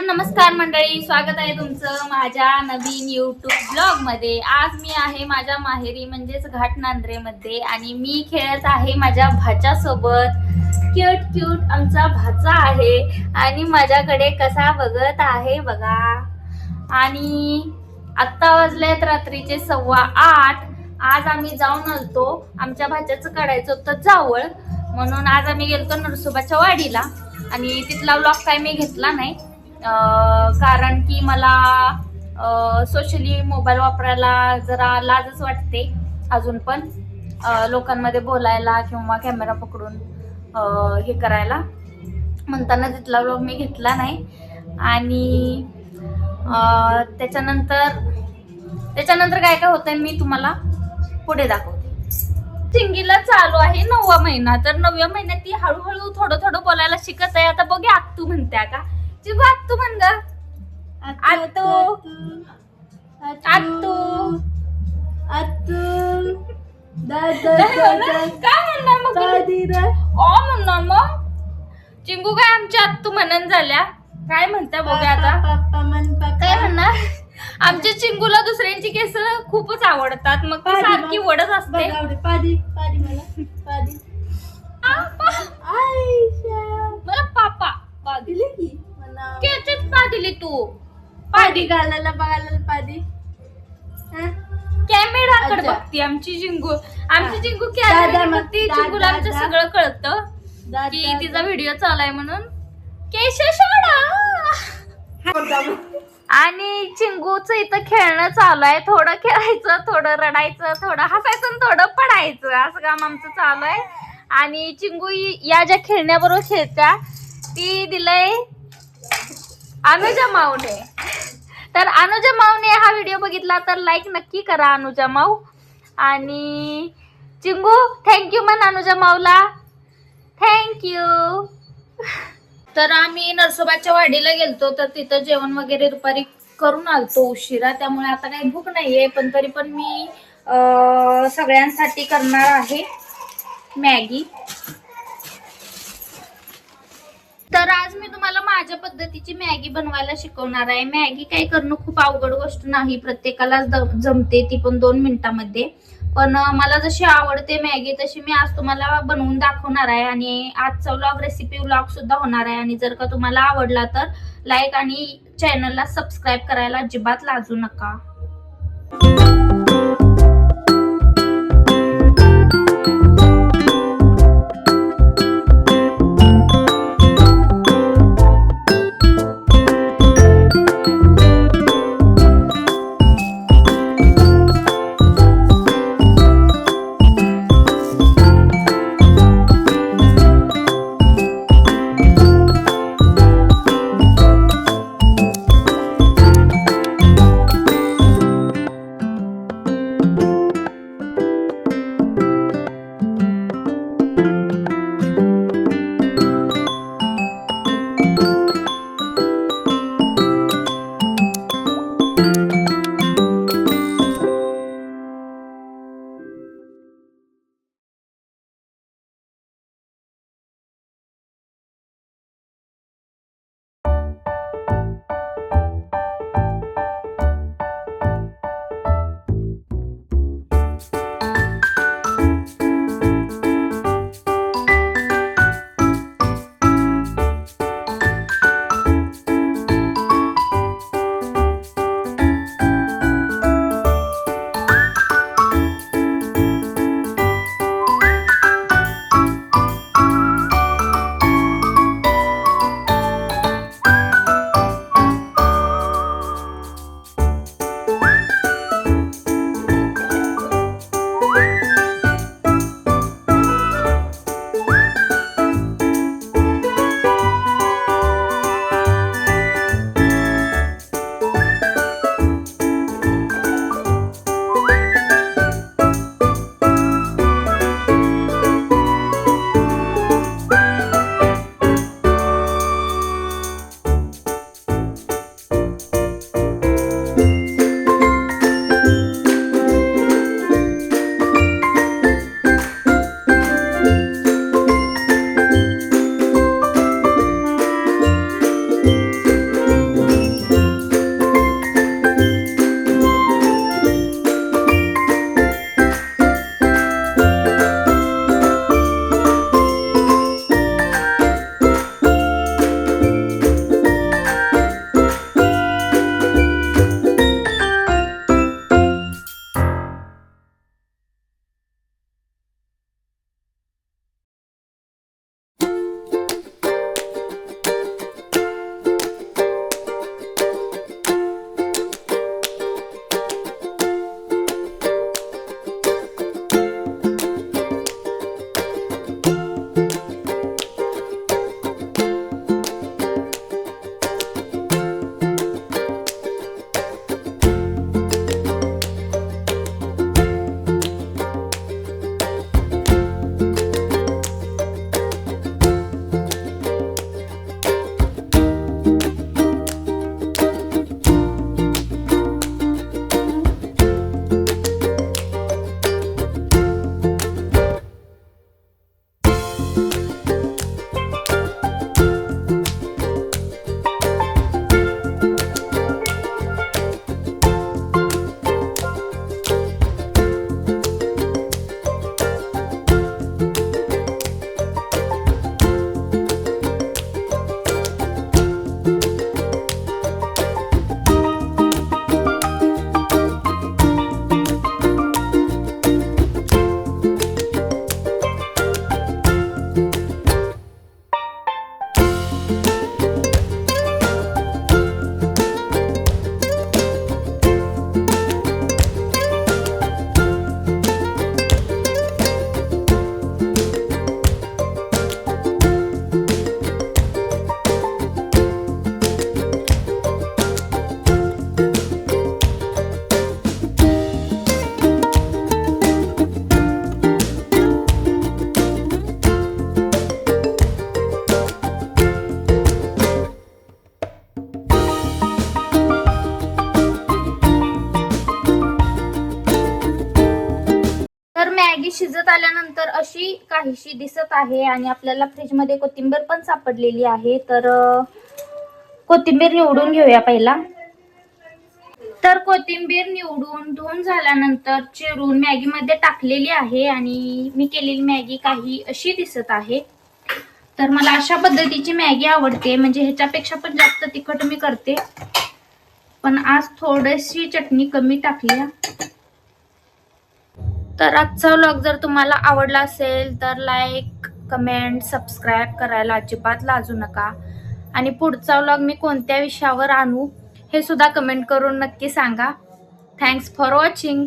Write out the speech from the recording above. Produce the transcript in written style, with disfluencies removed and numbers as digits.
नमस्कार मंडळी, स्वागत आहे तुमचं माझ्या नवीन यूट्यूब ब्लॉग मध्ये। आज मी आहे माझ्या माहेरी म्हणजेच घाटनांद्रे मध्ये आणि मी खेळत आहे माझ्या भाच्यासोबत। क्यूट आमचा भाचा आहे आणि माझ्याकडे कसा बघत आहे बघा। आणि आता वाजलेत रात्रीचे 8:15। आज आम्ही जाऊन आलतो, आमच्या भाच्याचं काढायचं होतं जावळ, म्हणून आज आम्ही गेलतो नरसोबाच्या वाडीला आणि तिथला व्लॉग काय मी घेतला नाही कारण की मला सोशली मोबाईल वापरायला जरा लाजच वाटते अजून पण लोकांमध्ये बोलायला किंवा कॅमेरा पकडून हे करायला, म्हणताना तिथला व्लॉग मी घेतला नाही। आणि त्याच्यानंतर काय काय होतंय मी तुम्हाला पुढे दाखवते। चिंगीला चालू आहे 9वा महिना, तर 9व्या महिन्यात ती हळूहळू थोडं बोलायला शिकत आहे। आता बघूया आत्तू म्हणत्या का, चिंगू आत्तू म्हण ग, आत्तू आत्तू आत्तू काय म्हणणार मग, म्हणणार मग चिंगू काय आमच्या आत्तू म्हणन झाल्या, काय म्हणत्या बघूया आता काय म्हणणार। आमच्या चिंगूला दुसऱ्यांची केस खूपच आवडतात, मग ती सारखी वडत असते। मला पापा पादिली की केचच पादिली तू पादी घालायला बघायला पादी कॅमेराकडे बघती आमची चिंगू। आमची चिंगू कॅमेरा बघती, चिंगूला आमचं सगळं कळतं की तिचा व्हिडिओ चालू आहे म्हणून। केश सोडा आणि चिंगूचं इथं खेळणं चालू आहे, थोडं खेळायचं, थोडं रडायचं, थोडं हसायचं आणि थोडं पडायचं, असं काम आमचं चालू आहे। आणि चिंगू या ज्या खेळण्याबरोबर खेळत्या ती दिलंय अनुजा माऊने। तर अनुजा माऊने हा व्हिडिओ बघितला तर लाईक नक्की करा अनुजा माऊ। आणि चिंगू थँक्यू म्हण अनुजा माऊला, थँक्यू। तर आम्ही नरसोबाच्या वाडीला गेलतो, तर तिथं जेवण वगैरे दुपारी करून आलतो उशिरा, त्यामुळे आता काही भूक नाहीये, पण तरी पण मी सगळ्यांसाठी करणार आहे मॅगी। तर आज मी तुम्हाला माझ्या पद्धतीची मॅगी बनवायला शिकवणार आहे। मॅगी काय करणं खूप अवघड गोष्ट नाही, प्रत्येकाला जमते, ती पण 2 मिनिटांमध्ये। पण मला जशी आवडते मॅगी तशी मी आज तुम्हाला बनवून दाखवणार आहे आणि आजचा व्लॉग रेसिपी व्लॉग सुद्धा होणार आहे। आणि जर का तुम्हाला आवडला तर लाईक आणि चॅनलला सबस्क्राईब करायला अजिबात लाजू नका। झाल्यानंतर अशी काहीशी दिसत आहे आणि आपल्याला फ्रीजमध्ये कोथिंबीर पण सापडलेली आहे. तर कोथिंबीर निवडून घेऊया पहिला. तर कोथिंबीर निवडून धुवून झाल्यानंतर चिरून मॅगीमध्ये टाकलेली आहे आणि मी केलेली मॅगी काही अशी दिसत आहे. तर मला अशा पद्धतीची मॅगी आवडते, म्हणजे ह्याच्यापेक्षा पण जास्त तिखट मी करते, पण आज थोडीशी चटणी कमी टाकली. तर आजचा व्लॉग जर तुम्हाला आवडला असेल तर लाईक, कमेंट, सबस्क्राईब करायला अजिबात लाजू नका. आणि पुढचा व्लॉग मी कोणत्या विषयावर आणू हे सुद्धा कमेंट करून नक्की सांगा. Thanks for watching.